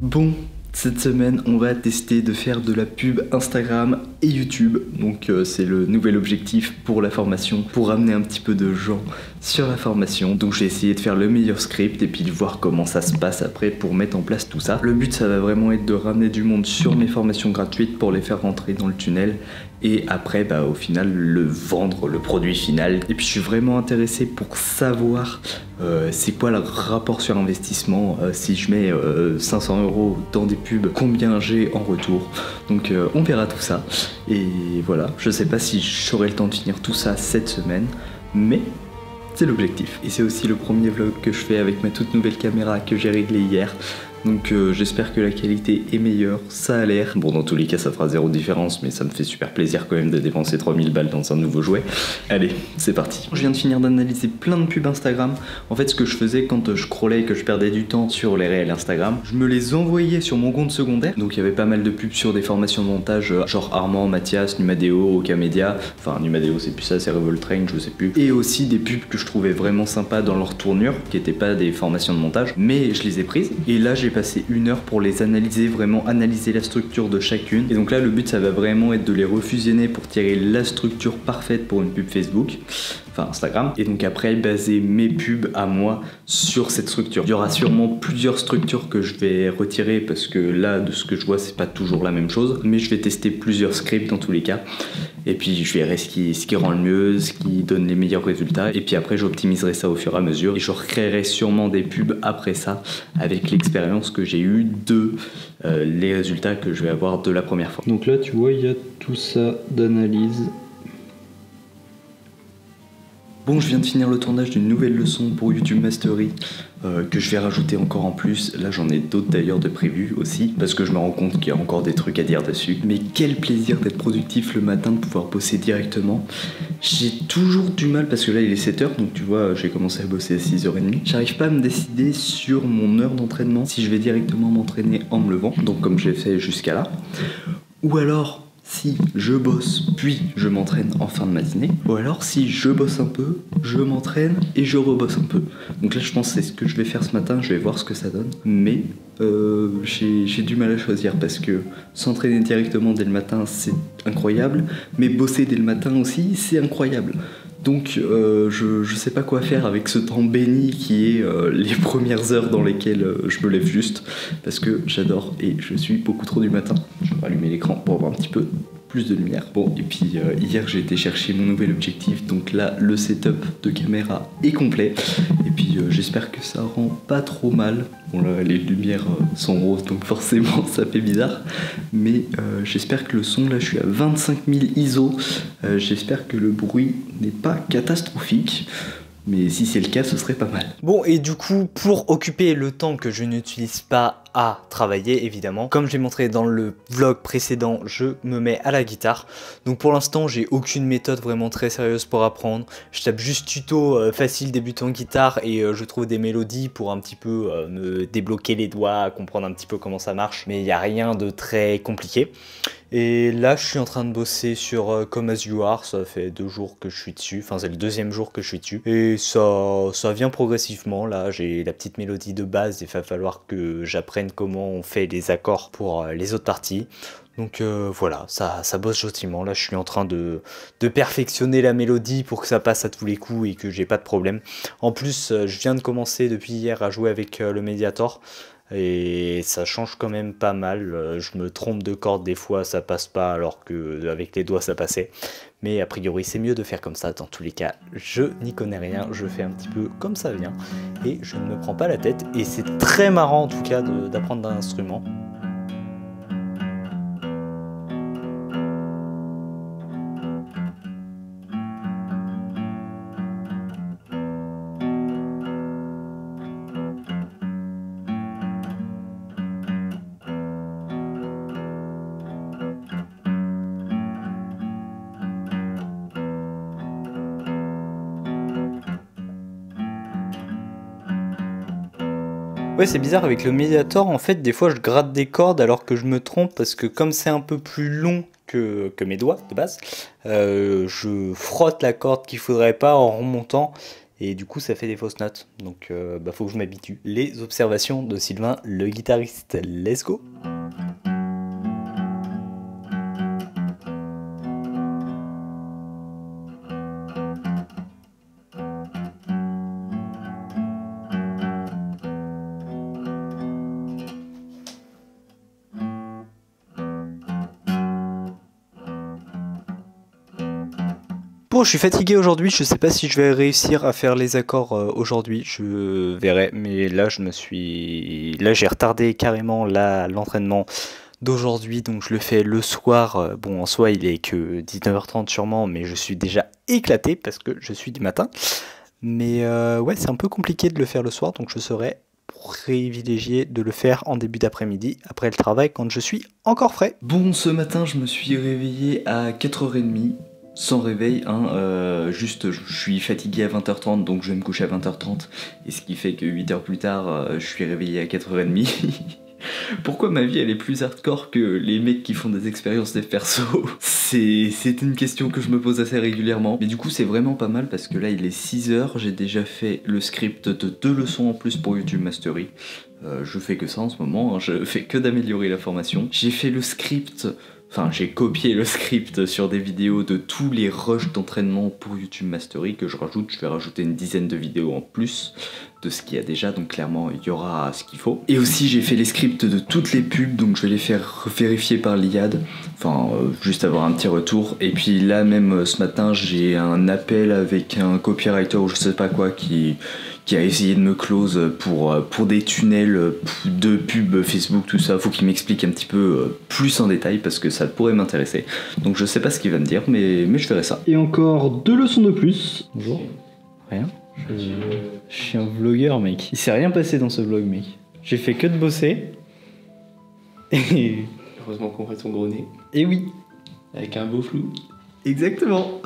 Bon, cette semaine, on va tester de faire de la pub Instagram et YouTube. Donc c'est le nouvel objectif pour la formation, pour ramener un petit peu de gens sur la formation. Donc j'ai essayé de faire le meilleur script et puis de voir comment ça se passe après pour mettre en place tout ça. Le but, ça va vraiment être de ramener du monde sur mes formations gratuites pour les faire rentrer dans le tunnel. Et après, au final, le vendre, le produit final. Et puis je suis vraiment intéressé pour savoir c'est quoi le rapport sur investissement. Si je mets 500 € dans des pubs, combien j'ai en retour. Donc on verra tout ça. Et voilà, je sais pas si j'aurai le temps de finir tout ça cette semaine, mais c'est l'objectif. Et c'est aussi le premier vlog que je fais avec ma toute nouvelle caméra que j'ai réglée hier. Donc j'espère que la qualité est meilleure, ça a l'air. Bon, dans tous les cas ça fera zéro différence, mais ça me fait super plaisir quand même de dépenser 3000 balles dans un nouveau jouet. Allez, c'est parti. Je viens de finir d'analyser plein de pubs Instagram. En fait, ce que je faisais quand je scrollais et que je perdais du temps sur les réels Instagram, je me les envoyais sur mon compte secondaire. Donc il y avait pas mal de pubs sur des formations de montage, genre Armand, Mathias, Numadeo, Okamedia. Enfin, Numadeo c'est plus ça, c'est Revoltrain, je sais plus. Et aussi des pubs que je trouvais vraiment sympas dans leur tournure, qui étaient pas des formations de montage, mais je les ai prises. Et là j'ai passé 1 heure pour les analyser, vraiment analyser la structure de chacune. Et donc là le but ça va vraiment être de les refusionner pour tirer la structure parfaite pour une pub Facebook, enfin Instagram. Et donc après baser mes pubs à moi sur cette structure. Il y aura sûrement plusieurs structures que je vais retirer parce que là de ce que je vois c'est pas toujours la même chose. Mais je vais tester plusieurs scripts dans tous les cas. Et puis je verrai ce qui rend le mieux, ce qui donne les meilleurs résultats. Et puis après j'optimiserai ça au fur et à mesure. Et je recréerai sûrement des pubs après ça avec l'expérience que j'ai eue de les résultats que je vais avoir de la première fois. Donc là tu vois il y a tout ça d'analyse. Bon, je viens de finir le tournage d'une nouvelle leçon pour YouTube Mastery que je vais rajouter encore en plus. Là j'en ai d'autres d'ailleurs de prévus aussi parce que je me rends compte qu'il y a encore des trucs à dire dessus. Mais quel plaisir d'être productif le matin, de pouvoir bosser directement. J'ai toujours du mal parce que là il est 7h, donc tu vois j'ai commencé à bosser à 6h30. J'arrive pas à me décider sur mon heure d'entraînement, si je vais directement m'entraîner en me levant, donc comme j'ai fait jusqu'à là, ou alors si je bosse puis je m'entraîne en fin de matinée, ou alors si je bosse un peu, je m'entraîne et je rebosse un peu. Donc là je pense que c'est ce que je vais faire ce matin, je vais voir ce que ça donne. Mais j'ai du mal à choisir parce que s'entraîner directement dès le matin c'est incroyable, mais bosser dès le matin aussi c'est incroyable. Donc je sais pas quoi faire avec ce temps béni qui est les premières heures dans lesquelles je me lève juste, parce que j'adore et je suis beaucoup trop du matin. Je vais rallumer l'écran pour avoir un petit peu plus de lumière. Bon, et puis hier j'ai été chercher mon nouvel objectif, donc là le setup de caméra est complet. Et puis j'espère que ça rend pas trop mal. Bon là les lumières sont roses donc forcément ça fait bizarre. Mais j'espère que le son, là je suis à 25 000 ISO. J'espère que le bruit n'est pas catastrophique. Mais si c'est le cas, ce serait pas mal. Bon, et du coup, pour occuper le temps que je n'utilise pas à travailler, évidemment, comme je l'ai montré dans le vlog précédent, je me mets à la guitare. Donc pour l'instant, j'ai aucune méthode vraiment très sérieuse pour apprendre. Je tape juste tuto facile débutant guitare et je trouve des mélodies pour un petit peu me débloquer les doigts, comprendre un petit peu comment ça marche. Mais il n'y a rien de très compliqué. Et là, je suis en train de bosser sur Come As You Are. Ça fait 2 jours que je suis dessus. Enfin, c'est le 2e jour que je suis dessus. Et ça vient progressivement. Là, j'ai la petite mélodie de base. Il va falloir que j'apprenne comment on fait les accords pour les autres parties. Donc voilà, ça bosse gentiment. Là, je suis en train de perfectionner la mélodie pour que ça passe à tous les coups et que j'ai pas de problème. En plus, je viens de commencer depuis hier à jouer avec le Mediator. Et ça change quand même pas mal. Je me trompe de corde des fois, ça passe pas alors que avec les doigts ça passait. Mais a priori c'est mieux de faire comme ça. Dans tous les cas, je n'y connais rien, je fais un petit peu comme ça vient et je ne me prends pas la tête. Et c'est très marrant en tout cas d'apprendre un instrument. Ouais, c'est bizarre avec le Mediator, en fait, des fois je gratte des cordes alors que je me trompe parce que comme c'est un peu plus long que mes doigts de base, je frotte la corde qu'il faudrait pas en remontant Et du coup, ça fait des fausses notes. Donc, faut que je m'habitue. Les observations de Sylvain, le guitariste. Let's go! Bon, je suis fatigué aujourd'hui, je sais pas si je vais réussir à faire les accords aujourd'hui, je verrai, mais là j'ai retardé carrément l'entraînement d'aujourd'hui, donc je le fais le soir. Bon, en soi il est que 19h30 sûrement, mais je suis déjà éclaté parce que je suis du matin. Mais ouais, c'est un peu compliqué de le faire le soir, donc je serais privilégié de le faire en début d'après-midi, après le travail, quand je suis encore frais. Bon, ce matin je me suis réveillé à 4h30. Sans réveil, juste je suis fatigué à 20h30, donc je vais me coucher à 20h30, et ce qui fait que 8h plus tard, je suis réveillé à 4h30. Pourquoi ma vie elle est plus hardcore que les mecs qui font des expériences dev perso? C'est une question que je me pose assez régulièrement, mais du coup c'est vraiment pas mal parce que là il est 6h, j'ai déjà fait le script de 2 leçons en plus pour YouTube Mastery. Je fais que ça en ce moment, je fais que d'améliorer la formation. J'ai fait le script... Enfin, j'ai copié le script sur des vidéos de tous les rushs d'entraînement pour YouTube Mastery que je rajoute. Je vais rajouter une dizaine de vidéos en plus de ce qu'il y a déjà, donc clairement il y aura ce qu'il faut. Et aussi j'ai fait les scripts de toutes les pubs, donc je vais les faire vérifier par l'IAD, enfin juste avoir un petit retour. Et puis là même ce matin j'ai un appel avec un copywriter ou je sais pas quoi qui a essayé de me close pour des tunnels de pub Facebook, tout ça. Faut qu'il m'explique un petit peu plus en détail parce que ça pourrait m'intéresser. Donc je sais pas ce qu'il va me dire, mais je ferai ça. Et encore 2 leçons de plus. Bonjour. Rien. Je suis un vlogueur, mec. Il s'est rien passé dans ce vlog, mec. J'ai fait que de bosser. Et... Heureusement qu'on fait ton gros nez. Et oui. Avec un beau flou. Exactement.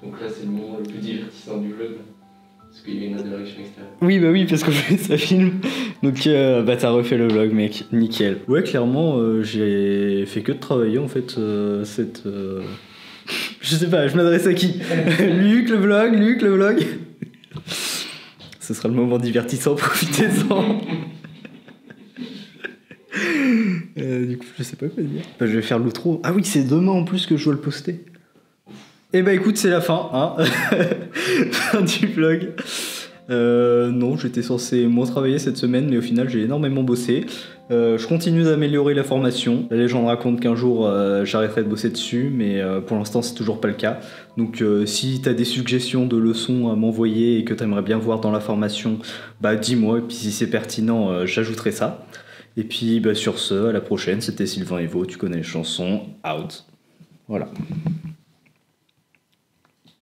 Donc là, c'est le moment le plus divertissant du vlog. Parce qu'il y a une direction extérieure. Oui, bah oui, parce que ça filme. Donc, t'as refait le vlog, mec. Nickel. Ouais, clairement, j'ai fait que de travailler, en fait, Je sais pas, je m'adresse à qui? Luc, le vlog. Ce sera le moment divertissant, profitez-en. Du coup, je sais pas quoi dire. Bah, je vais faire l'outro. Ah oui, c'est demain en plus que je dois le poster. Et bah écoute, c'est la fin, hein. Fin du vlog. Non, j'étais censé moins travailler cette semaine, mais au final j'ai énormément bossé. Je continue d'améliorer la formation. La légende raconte qu'un jour j'arrêterai de bosser dessus, mais pour l'instant c'est toujours pas le cas. Donc si t'as des suggestions de leçons à m'envoyer et que t'aimerais bien voir dans la formation, bah dis-moi, et puis si c'est pertinent, j'ajouterai ça. Et puis bah, sur ce, à la prochaine, c'était Sylvain Evo, tu connais les chansons, out. Voilà.